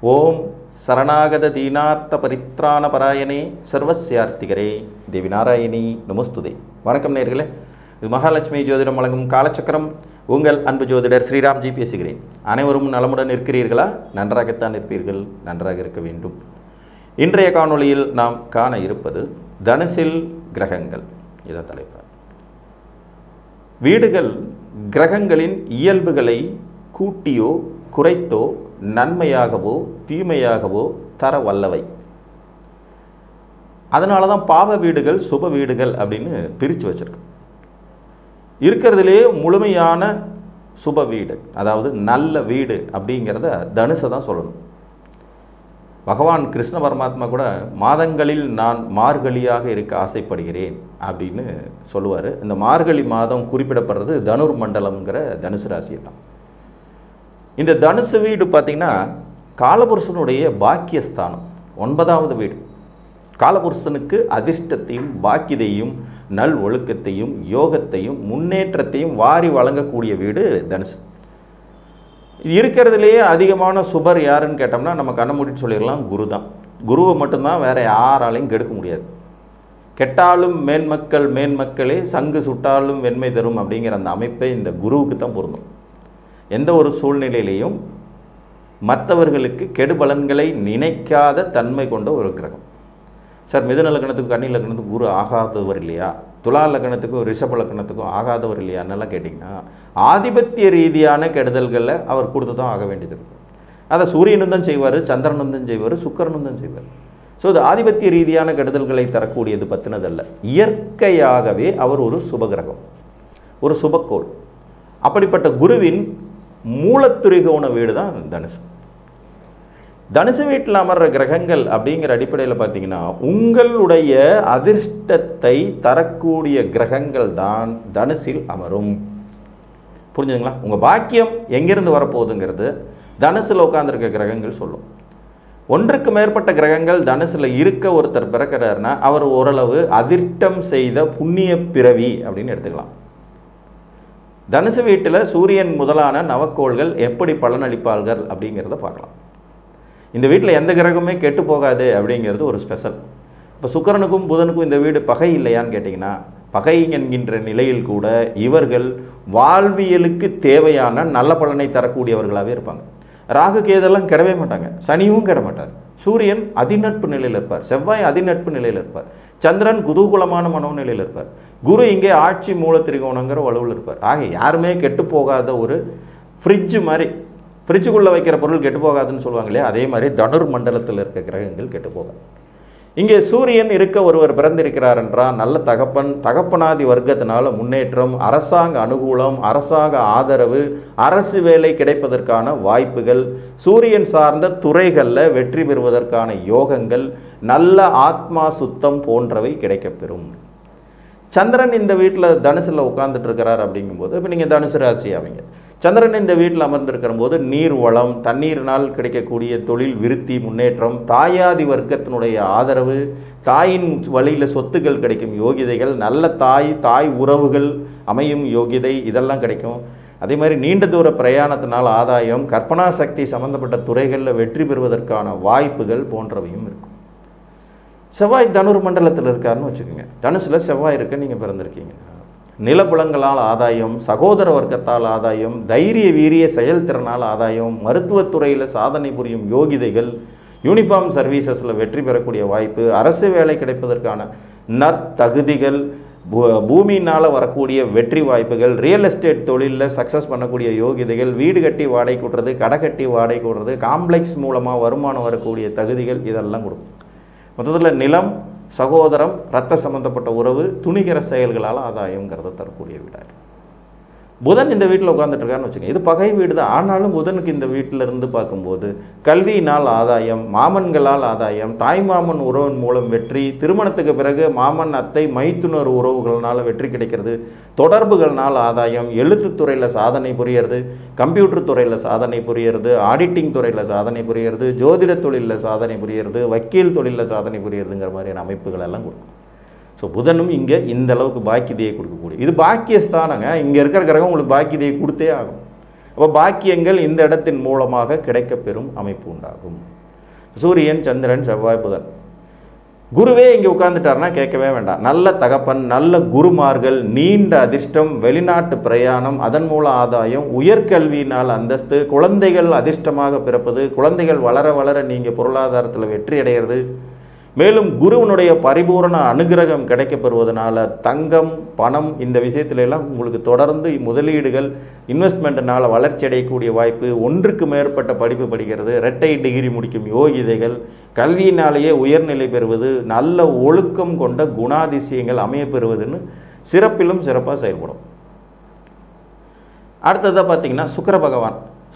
ஓம் சரணாகத தீனார்த்த பரித்ராண பராயணே சர்வஸ்யார்த்திகரே தேவி நாராயணி நமஸ்துதே. வணக்கம் நேயர்களே, இது மகாலட்சுமி ஜோதிடம் வழங்கும் காலச்சக்கரம். உங்கள் அன்பு ஜோதிடர் ஸ்ரீராம்ஜி பேசுகிறேன். அனைவரும் நலமுடன் இருக்கிறீர்களா? நன்றாகத்தான் இருப்பீர்கள், நன்றாக இருக்க வேண்டும். இன்றைய காணொளியில் நாம் காண இருப்பது தனுசில் கிரகங்கள். இதான் தலைப்பு. வீடுகள் கிரகங்களின் இயல்புகளை கூட்டியோ குறைத்தோ நன்மையாகவோ தீமையாகவோ தர வல்லவை. அதனால தான் பாவ வீடுகள் சுப வீடுகள் அப்படின்னு பிரித்து வச்சிருக்கு. இருக்கிறதுலே முழுமையான சுப வீடு, அதாவது நல்ல வீடு அப்படிங்கிறத தனுசை தான் சொல்லணும். பகவான் கிருஷ்ண பரமாத்மா கூட மாதங்களில் நான் மார்கழியாக இருக்க ஆசைப்படுகிறேன் அப்படின்னு சொல்லுவார். இந்த மார்கழி மாதம் குறிப்பிடப்படுறது தனுர் மண்டலம்ங்கிற தனுசு ராசியை தான். இந்த தனுசு வீடு பார்த்திங்கன்னா காலபுருஷனுடைய பாக்கியஸ்தானம், 9வது வீடு. காலபுருஷனுக்கு அதிர்ஷ்டத்தையும் பாக்கியத்தையும் நல் ஒழுக்கத்தையும் யோகத்தையும் முன்னேற்றத்தையும் வாரி வழங்கக்கூடிய வீடு தனுசு. இருக்கிறதுலேயே அதிகமான சுபர் யாருன்னு கேட்டோம்னா நம்ம கண்ண மூடிட்டு சொல்லிடலாம், குரு தான். குருவை மட்டும்தான் வேறு யாராலையும் கெடுக்க முடியாது. கெட்டாலும் மேன்மக்களே சங்கு சுட்டாலும் வெண்மை தரும் அப்படிங்கிற அந்த அமைப்பை இந்த குருவுக்கு தான் பொருந்தும். எந்த ஒரு சூழ்நிலையிலையும் மற்றவர்களுக்கு கெடுபலன்களை நினைக்காத தன்மை கொண்ட ஒரு கிரகம். சார், மிதுன லக்னத்துக்கும் கன்னி லக்னத்துக்கும் குரு ஆகாதவர் இல்லையா, துலா லக்னத்துக்கும் ரிஷப லக்னத்துக்கும் ஆகாதவர் இல்லையான்னெல்லாம் கேட்டிங்கன்னா, ஆதிபத்திய ரீதியான கெடுதல்களை அவர் கொடுத்து தான் ஆக வேண்டியது இருக்கும். அதை சூரியனும் தான் செய்வார், சந்திரனும் தான் செய்வார், சுக்கிரனும் தான் செய்வார். ஸோ இது ஆதிபத்திய ரீதியான கெடுதல்களை தரக்கூடியது பற்றினதல்ல. இயற்கையாகவே அவர் ஒரு சுபகிரகம், ஒரு சுபக்கோள். அப்படிப்பட்ட குருவின் மூலத்துரிகோண வீடு தான் தனுசு. தனுசு வீட்டில் அமர்ற கிரகங்கள் அப்படிங்கிற அடிப்படையில் பார்த்தீங்கன்னா, உங்களுடைய அதிர்ஷ்டத்தை தரக்கூடிய கிரகங்கள் தான் தனுசில் அமரும். புரிஞ்சுங்களா? உங்கள் பாக்கியம் எங்கேருந்து வரப்போகுதுங்கிறது தனுசில் உட்காந்துருக்க கிரகங்கள் சொல்லும். ஒன்றுக்கு மேற்பட்ட கிரகங்கள் தனுசில் இருக்க ஒருத்தர் பிறக்கிறாருன்னா அவர் ஓரளவு அதிர்ஷ்டம் செய்த புண்ணிய பிறவி அப்படின்னு எடுத்துக்கலாம். தனுசு வீட்டில் சூரியன் முதலான நவக்கோள்கள் எப்படி பலனளிப்பார்கள் அப்படிங்கிறத பார்க்கலாம். இந்த வீட்டில் எந்த கிரகமே கெட்டு போகாது அப்படிங்கிறது ஒரு ஸ்பெஷல். இப்போ சுக்கிரனுக்கும் புதனுக்கும் இந்த வீடு பகை இல்லையான்னு கேட்டிங்கன்னா, பகை என்கின்ற நிலையில் கூட இவர்கள் வாழ்வியலுக்கு தேவையான நல்ல பலனை தரக்கூடியவர்களாகவே இருப்பாங்க. ராகு கேதெல்லாம் கெடவே மாட்டாங்க, சனியும் கெட மாட்டார். சூரியன் அதிநட்பு நிலையில் இருப்பார், செவ்வாய் அதிநட்பு நிலையில் இருப்பார், சந்திரன் குதூகூலமான மனோநிலையில் இருப்பார், குரு இங்கே ஆட்சி மூலத்திரிகோணங்கிற வலுவில் இருப்பார். ஆக யாருமே கெட்டு போகாத ஒரு ஃப்ரிட்ஜு மாதிரி, ஃப்ரிட்ஜுக்குள்ளே வைக்கிற பொருள் கெட்டு போகாதுன்னு சொல்லுவாங்க இல்லையா, அதே மாதிரி தனுர் மண்டலத்தில் இருக்க கிரகங்கள் கெட்டு போகாது. இங்கே சூரியன் இருக்க ஒருவர் பிறந்திருக்கிறார் என்றால் நல்ல தகப்பனாதி வர்க்கத்தினால முன்னேற்றம், அரசாங்க அனுகூலம், அரசாங்க ஆதரவு, அரசு வேலை கிடைப்பதற்கான வாய்ப்புகள், சூரியன் சார்ந்த துறைகளில் வெற்றி பெறுவதற்கான யோகங்கள், நல்ல ஆத்மா சுத்தம் போன்றவை கிடைக்கப்பெறும். சந்திரன் இந்த வீட்டில் தனுசில் உட்காந்துட்டு இருக்கிறார் அப்படிங்கும்போது, இப்போ நீங்கள் தனுசு ராசி ஆவீங்க. சந்திரன் இந்த வீட்டில் அமர்ந்திருக்கிற போது நீர் வளம், தண்ணீரினால் கிடைக்கக்கூடிய தொழில் விருத்தி, முன்னேற்றம், தாயாதி வர்க்கத்தினுடைய ஆதரவு, தாயின் வழியில் சொத்துக்கள் கிடைக்கும் யோகிதைகள், நல்ல தாய் உறவுகள் அமையும் யோகிதை, இதெல்லாம் கிடைக்கும். அதே மாதிரி நீண்ட தூர பிரயாணத்தினால் ஆதாயம், கற்பனா சக்தி சம்பந்தப்பட்ட துறைகளில் வெற்றி பெறுவதற்கான வாய்ப்புகள் போன்றவையும் இருக்கும். செவ்வாய் தனுர் மண்டலத்தில் இருக்காருன்னு வச்சுக்கோங்க. தனுசில் செவ்வாய் இருக்க நீங்கள் பிறந்திருக்கீங்க. நிலப்புலங்களால் ஆதாயம், சகோதர வர்க்கத்தால் ஆதாயம், தைரிய வீரிய செயல்திறனால் ஆதாயம், மருத்துவத்துறையில் சாதனை புரியும் யோகிதைகள், யூனிஃபார்ம் சர்வீசஸில் வெற்றி பெறக்கூடிய வாய்ப்பு, அரசு வேலை கிடைப்பதற்கான நற்தகுதிகள், பூமியினால் வரக்கூடிய வெற்றி வாய்ப்புகள், ரியல் எஸ்டேட் தொழிலில் சக்ஸஸ் பண்ணக்கூடிய யோகிதைகள், வீடு கட்டி வாடகை கூட்டுறது, கடை கட்டி வாடகை கூட்டுறது, காம்ப்ளெக்ஸ் மூலமாக வருமானம் வரக்கூடிய தகுதிகள், இதெல்லாம் கொடுக்கும். மொத்தத்தில் நிலம், சகோதரம், இரத்த சம்பந்தப்பட்ட உறவு, துணிகர செயல்களால் ஆதாயங்கிறத தரக்கூடிய வீடாக. புதன் இந்த வீட்டில் உட்காந்துட்டு இருக்காருன்னு வச்சுக்கோங்க. இது பகை வீடு தான். ஆனாலும் புதனுக்கு இந்த வீட்டில் இருந்து பார்க்கும்போது கல்வியினால் ஆதாயம், மாமன்களால் ஆதாயம், தாய்மாமன் உறவின் மூலம் வெற்றி, திருமணத்துக்கு பிறகு மாமன் அத்தை மைத்துனர் உறவுகள்னால வெற்றி கிடைக்கிறது, தொடர்புகள்னால் ஆதாயம், எழுத்துத்துறையில் சாதனை புரியறது, கம்ப்யூட்டர் துறையில் சாதனை புரியறது, ஆடிட்டிங் துறையில் சாதனை புரியறது, ஜோதிட தொழிலில் சாதனை புரியறது, வக்கீல் தொழிலில் சாதனை புரியறதுங்கிற மாதிரியான அமைப்புகள் எல்லாம் கொடுக்கும். ஸோ புதனும் இங்கே இந்த அளவுக்கு பாக்கியதையை கொடுக்கக்கூடிய, இது பாக்கியஸ்தானங்க. இங்கே இருக்கிற கிரகம் உங்களுக்கு பாக்கியதையை கொடுத்தே ஆகும். அப்போ பாக்கியங்கள் இந்த இடத்தின் மூலமாக கிடைக்கப்பெறும் அமைப்பு உண்டாகும். சூரியன், சந்திரன், செவ்வாய், புதன். குருவே இங்கே உட்கார்ந்துட்டார்னா கேட்கவே வேண்டாம். நல்ல தகப்பன், நல்ல குருமார்கள், நீண்ட அதிர்ஷ்டம், வெளிநாட்டு பிரயாணம், அதன் மூல ஆதாயம், உயர்கல்வியினால் அந்தஸ்து, குழந்தைகள் அதிர்ஷ்டமாக பிறப்பது, குழந்தைகள் வளர வளர நீங்கள் பொருளாதாரத்தில் வெற்றி அடைகிறது. மேலும் குருவனுடைய பரிபூரண அனுகிரகம் கிடைக்கப்பெறுவதனால தங்கம், பணம் இந்த விஷயத்திலெல்லாம் உங்களுக்கு தொடர்ந்து முதலீடுகள், இன்வெஸ்ட்மெண்ட்னால் வளர்ச்சி அடையக்கூடிய வாய்ப்பு, ஒன்றுக்கு மேற்பட்ட படிப்பு படிக்கிறது, இரட்டை டிகிரி முடிக்கும் யோகிதைகள், கல்வியினாலேயே உயர்நிலை பெறுவது, நல்ல ஒழுக்கம் கொண்ட குணாதிசயங்கள் அமையப்பெறுவதுன்னு சிறப்பிலும் சிறப்பாக செயல்படும். அடுத்ததாக பார்த்திங்கன்னா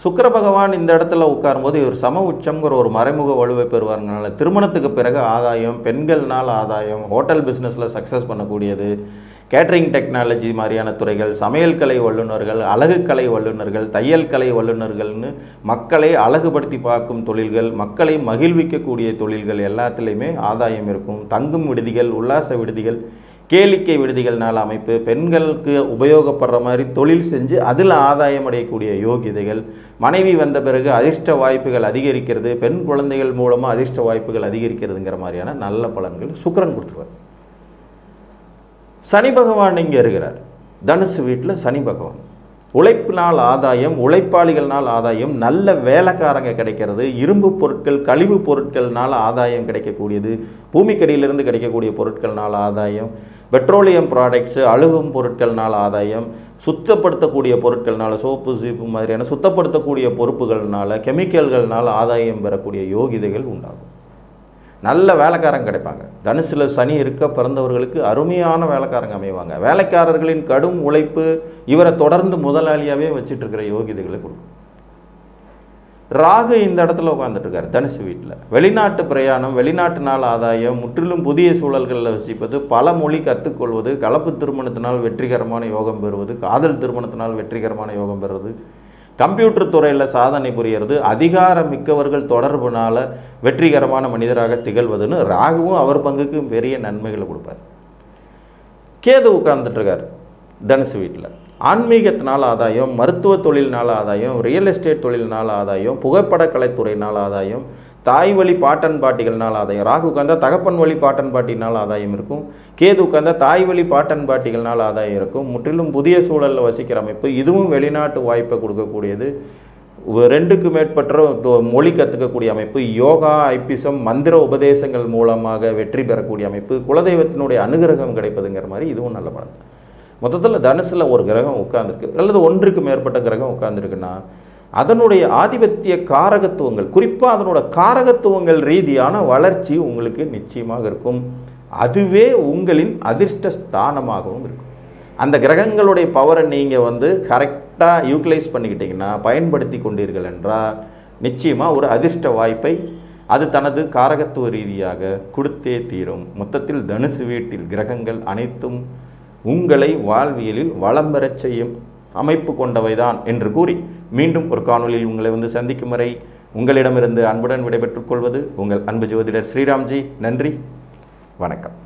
சுக்கிர பகவான் இந்த இடத்துல உட்காரும்போது இவர் சம உச்சம்ங்கிற ஒரு மறைமுக வலுவை பெறுவாருனால திருமணத்துக்கு பிறகு ஆதாயம், பெண்கள்னால் ஆதாயம், ஹோட்டல் பிஸ்னஸில் சக்ஸஸ் பண்ணக்கூடியது, கேட்ரிங் டெக்னாலஜி மாதிரியான துறைகள், சமையல் கலை வல்லுநர்கள், அழகு கலை வல்லுநர்கள், தையல் கலை வல்லுநர்கள்னு மக்களை அழகுபடுத்தி பார்க்கும் தொழில்கள், மக்களை மகிழ்விக்கக்கூடிய தொழில்கள் எல்லாத்துலேயுமே ஆதாயம் இருக்கும். தங்கும் விடுதிகள், உல்லாச விடுதிகள், கேளிக்கை விடுதிகள்னால் அமைப்பு, பெண்களுக்கு உபயோகப்படுற மாதிரி தொழில் செஞ்சு அதில் ஆதாயம் அடையக்கூடிய யோகிதைகள், மனைவி வந்த பிறகு அதிர்ஷ்ட வாய்ப்புகள் அதிகரிக்கிறது, பெண் குழந்தைகள் மூலமாக அதிர்ஷ்ட வாய்ப்புகள் அதிகரிக்கிறதுங்கிற மாதிரியான நல்ல பலன்கள் சுக்கிரன் கொடுத்துருவார். சனி பகவான் இங்கே இருக்கிறார். தனுசு வீட்டில் சனி பகவான். உழைப்பினால் ஆதாயம், உழைப்பாளிகள்னால் ஆதாயம், நல்ல வேலைக்காரங்க கிடைக்கிறது, இரும்பு பொருட்கள், கழிவு பொருட்கள்னால் ஆதாயம் கிடைக்கக்கூடியது, பூமிக்கடியிலிருந்து கிடைக்கக்கூடிய பொருட்கள்னால் ஆதாயம், பெட்ரோலியம் ப்ராடக்ட்ஸு, அழுகும் பொருட்கள்னால் ஆதாயம், சுத்தப்படுத்தக்கூடிய பொருட்கள்னால, சோப்பு சீப்பு மாதிரியான சுத்தப்படுத்தக்கூடிய பொறுப்புகள்னால, கெமிக்கல்கள்னால் ஆதாயம் பெறக்கூடிய யோகிதைகள் உண்டாகும். நல்ல வேலைக்காரங்க கிடைப்பாங்க. தனுசில் சனி இருக்க பிறந்தவர்களுக்கு அருமையான வேலைக்காரங்க அமைவாங்க. வேலைக்காரர்களின் கடும் உழைப்பு இவரை தொடர்ந்து முதலாளியாகவே வச்சுட்டு இருக்கிற யோகிதைகளை கொடுக்கும். ராகு இந்த இடத்துல உட்காந்துட்டு இருக்காரு தனுசு வீட்டில். வெளிநாட்டு பிரயாணம், வெளிநாட்டு ஆதாயம், முற்றிலும் புதிய சூழல்களில் வசிப்பது, பல மொழி கற்றுக்கொள்வது, கலப்பு திருமணத்தினால் வெற்றிகரமான யோகம் பெறுவது, காதல் திருமணத்தினால் வெற்றிகரமான யோகம் பெறுவது, கம்ப்யூட்டர் துறையில் சாதனை புரியறது, அதிகாரம் மிக்கவர்கள் தொடர்புனால வெற்றிகரமான மனிதராக திகழ்வதுன்னு ராகுவும் அவர் பங்குக்கு பெரிய நன்மைகளை கொடுப்பார். கேது உட்கார்ந்துட்டுருக்கார் தனுசு வீட்டில். ஆன்மீகத்தினால் ஆதாயம், மருத்துவ தொழில்னால் ஆதாயம், ரியல் எஸ்டேட் தொழில்னால் ஆதாயம், புகைப்பட கலைத்துறையினால் ஆதாயம், தாய் வழி பாட்டன் பாட்டிகள்னால் ஆதாயம். ராகு உட்கார்ந்தா தகப்பன் வழி பாட்டன் பாட்டினால் ஆதாயம் இருக்கும். கேது உட்கார்ந்தா தாய் வழி பாட்டன் பாட்டிகள்னால் ஆதாயம் இருக்கும். முற்றிலும் புதிய சூழலில் வசிக்கிற அமைப்பு, இதுவும் வெளிநாட்டு வாய்ப்பை கொடுக்கக்கூடியது. 2க்கு மேற்பட்ட மொழி கற்றுக்கக்கூடிய அமைப்பு, யோகா, ஐப்பிசம், மந்திர உபதேசங்கள் மூலமாக வெற்றி பெறக்கூடிய அமைப்பு, குலதெய்வத்தினுடைய அனுகிரகம் கிடைப்பதுங்கிற மாதிரி இதுவும் நல்ல பலன். மொத்தத்தில் தனுசில் ஒரு கிரகம் உட்கார்ந்துருக்கு அல்லது 1க்கு மேற்பட்ட கிரகம் உட்கார்ந்துருக்குன்னா அதனுடைய ஆதிபத்திய காரகத்துவங்கள், குறிப்பாக அதனோட காரகத்துவங்கள் ரீதியான வளர்ச்சி உங்களுக்கு நிச்சயமாக இருக்கும். அதுவே உங்களின் அதிர்ஷ்ட ஸ்தானமாகவும் இருக்கும். அந்த கிரகங்களுடைய பவரை நீங்கள் கரெக்டாக யூட்டிலைஸ் பண்ணிக்கிட்டிங்கன்னா, பயன்படுத்தி கொண்டீர்கள் என்றால் நிச்சயமாக ஒரு அதிர்ஷ்ட வாய்ப்பை அது தனது காரகத்துவ ரீதியாக கொடுத்தே தீரும். மொத்தத்தில் தனுசு வீட்டில் கிரகங்கள் அனைத்தும் உங்களை வாழ்வியலில் வளம் பெறச் செய்யும் அமைப்பு கொண்டவைதான் என்று கூறி மீண்டும் ஒரு காணொலியில் உங்களை சந்திக்கும் வரை உங்களிடமிருந்து அன்புடன் விடைபெற்றுக் கொள்வது உங்கள் அன்பு ஜோதிடர் ஸ்ரீராம்ஜி. நன்றி, வணக்கம்.